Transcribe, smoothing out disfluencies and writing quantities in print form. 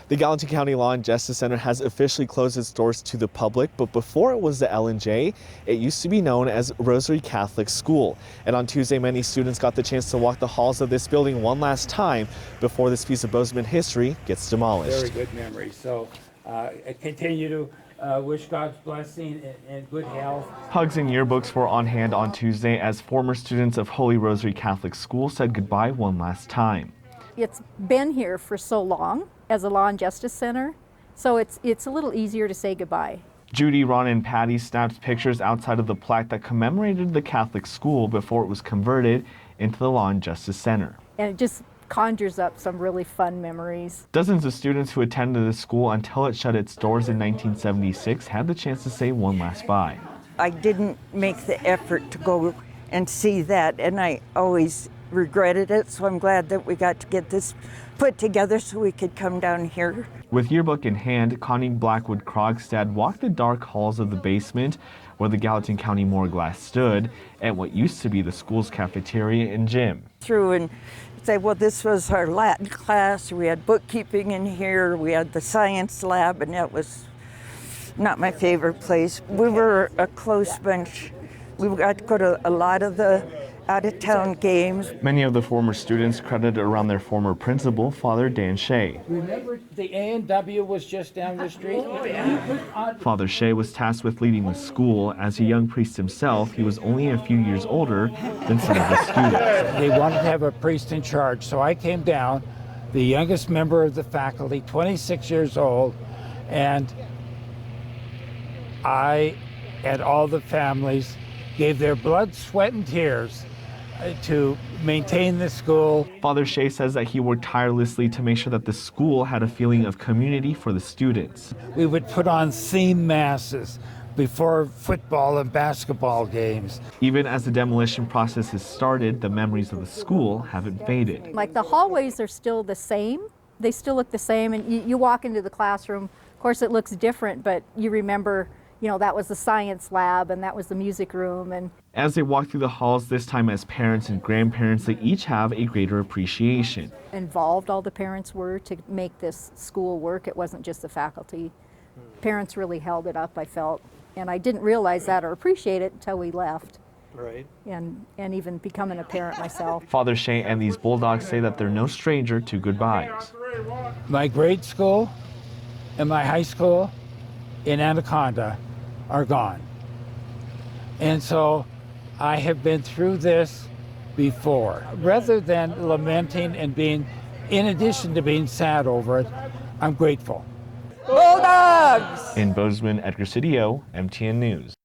The Gallatin County Law and Justice Center has officially closed its doors to the public, but before it was the L&J, it used to be known as Rosary Catholic School. And on Tuesday, many students got the chance to walk the halls of this building one last time before this piece of Bozeman history gets demolished. Very good memory. So I continue to wish God's blessing and good health. Hugs and yearbooks were on hand on Tuesday as former students of Holy Rosary Catholic School said goodbye one last time. It's been here for so long as a Law and Justice Center, so it's a little easier to say goodbye. Judy, Ron, and Patty snapped pictures outside of the plaque that commemorated the Catholic school before it was converted into the Law and Justice Center. And it just conjures up some really fun memories. Dozens of students who attended the school until it shut its doors in 1976 had the chance to say one last bye. I didn't make the effort to go and see that, and I always regretted it, so I'm glad that we got to get this put together so we could come down here. With yearbook in hand, Connie Blackwood Krogstad walked the dark halls of the basement where the Gallatin County morgue last stood at what used to be the school's cafeteria and gym. Through and say, well, this was our Latin class, we had bookkeeping in here, we had the science lab, and that was not my favorite place. We were a close bunch. We got to go to a lot of the out-of-town games. Many of the former students credited around their former principal, Father Dan Shea. Remember the A&W was just down the street? Father Shea was tasked with leading the school. As a young priest himself, he was only a few years older than some of the students. They wanted to have a priest in charge, so I came down, the youngest member of the faculty, 26 years old, and I and all the families gave their blood, sweat, and tears to maintain the school. Father Shea says that he worked tirelessly to make sure that the school had a feeling of community for the students. We would put on theme masses before football and basketball games. Even as the demolition process has started, the memories of the school haven't faded. Like the hallways are still the same. They still look the same, and you walk into the classroom, of course it looks different, but you remember, you know, that was the science lab and that was the music room. And as they walk through the halls, this time as parents and grandparents, they each have a greater appreciation. Involved all the parents were to make this school work. It wasn't just the faculty. Parents really held it up, I felt. And I didn't realize that or appreciate it until we left. Right. And even becoming a parent myself. Father Shea and these Bulldogs say that they're no stranger to goodbyes. My grade school and my high school in Anaconda are gone. And so I have been through this before. Rather than lamenting and being, in addition to being sad over it, I'm grateful. Bulldogs! In Bozeman, Edgar Cidio, MTN News.